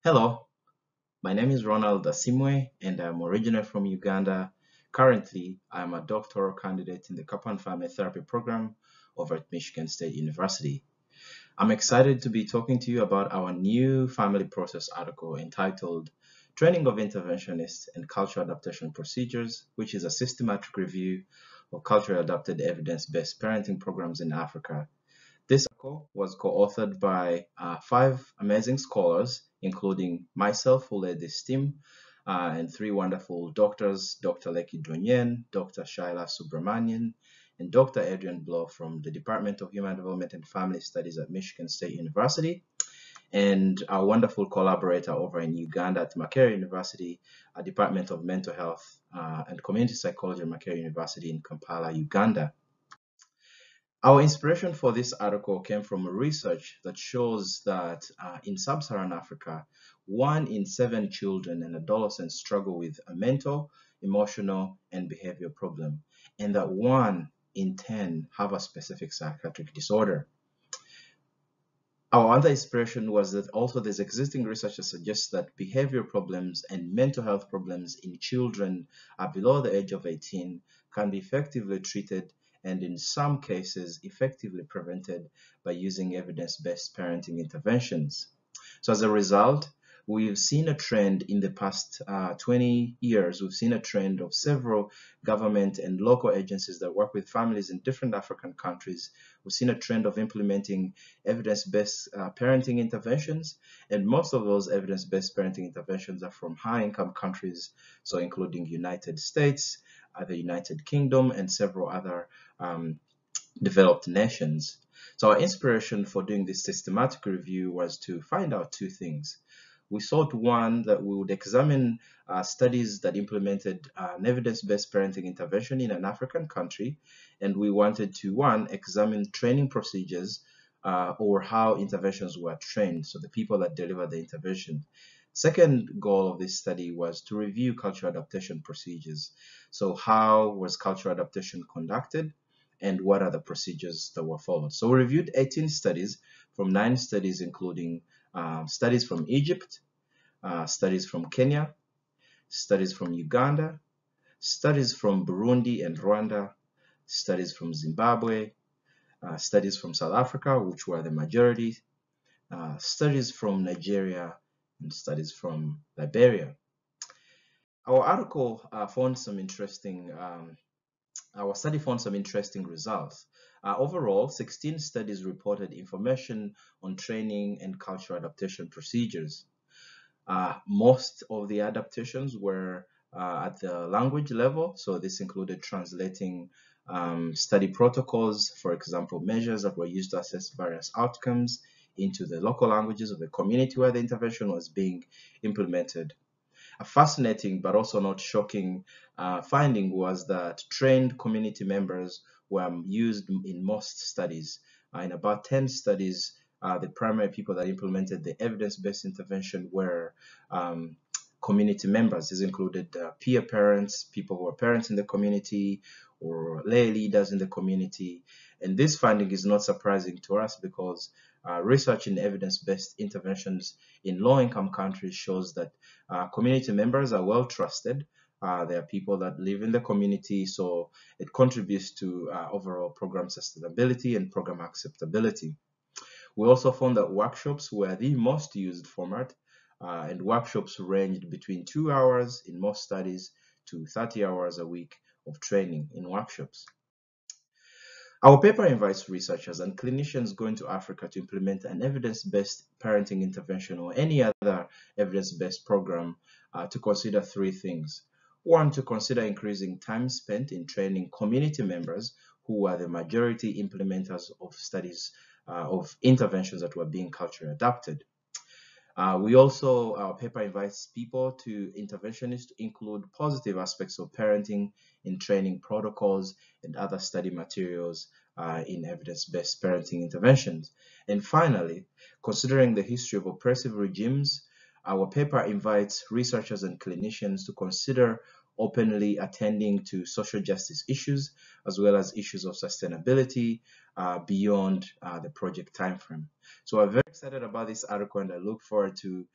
Hello, my name is Ronald Asiimwe and I'm originally from Uganda. Currently, I'm a doctoral candidate in the Couple Family Therapy program over at Michigan State University. I'm excited to be talking to you about our new family process article entitled Training of Interventionists and Cultural Adaptation Procedures, which is a systematic review of culturally adapted evidence-based parenting programs in Africa. This article was co-authored by five amazing scholars, including myself, who led this team, and three wonderful doctors, Dr. Lekie Dwanyen, Dr. Saila Subramaniam, and Dr. Adrian from the Department of Human Development and Family Studies at Michigan State University, and our wonderful collaborator over in Uganda at Makerere University, a Department of Mental Health and Community Psychology at Makerere University in Kampala, Uganda. Our inspiration for this article came from research that shows that in sub-Saharan Africa, 1 in 7 children and adolescents struggle with a mental, emotional, and behavioral problem, and that 1 in 10 have a specific psychiatric disorder. Our other inspiration was that also there's existing research that suggests that behavioral problems and mental health problems in children below the age of 18 can be effectively treated and in some cases effectively prevented by using evidence-based parenting interventions. So as a result, we've seen a trend in the past 20 years. We've seen a trend of several government and local agencies that work with families in different African countries. We've seen a trend of implementing evidence-based parenting interventions, and most of those evidence-based parenting interventions are from high-income countries, so including United States, the United Kingdom, and several other developed nations. So our inspiration for doing this systematic review was to find out two things. We sought one that we would examine studies that implemented an evidence-based parenting intervention in an African country, and we wanted to, one, examine training procedures or how interventions were trained, so the people that deliver the intervention. Second goal of this study was to review cultural adaptation procedures. So how was cultural adaptation conducted, and what are the procedures that were followed? So we reviewed 18 studies from 9 studies, including studies from Egypt, studies from Kenya, studies from Uganda, studies from Burundi and Rwanda, studies from Zimbabwe, studies from South Africa, which were the majority, studies from Nigeria, and studies from Liberia. Our article found some interesting our study found some interesting results. Overall, 16 studies reported information on training and cultural adaptation procedures. Most of the adaptations were at the language level, so this included translating study protocols, for example, measures that were used to assess various outcomes into the local languages of the community where the intervention was being implemented. A fascinating but also not shocking finding was that trained community members were used in most studies. In about 10 studies, the primary people that implemented the evidence-based intervention were community members. This included peer parents, people who are parents in the community, or lay leaders in the community. And this finding is not surprising to us because research in evidence-based interventions in low-income countries shows that community members are well trusted. They are people that live in the community, so it contributes to overall program sustainability and program acceptability. We also found that workshops were the most used format, and workshops ranged between 2 hours in most studies to 30 hours a week of training in workshops. Our paper invites researchers and clinicians going to Africa to implement an evidence-based parenting intervention or any other evidence-based program to consider three things. One, to consider increasing time spent in training community members who are the majority implementers of studies of interventions that were being culturally adapted. Our paper invites people to interventionists to include positive aspects of parenting in training protocols and other study materials in evidence-based parenting interventions. And finally, considering the history of oppressive regimes, our paper invites researchers and clinicians to consider openly attending to social justice issues as well as issues of sustainability beyond the project timeframe. So I'm very excited about this article, and I look forward to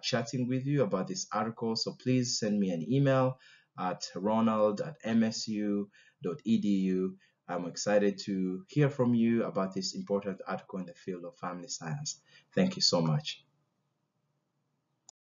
chatting with you about this article. So please send me an email at ronald@msu.edu. I'm excited to hear from you about this important article in the field of family science. Thank you so much.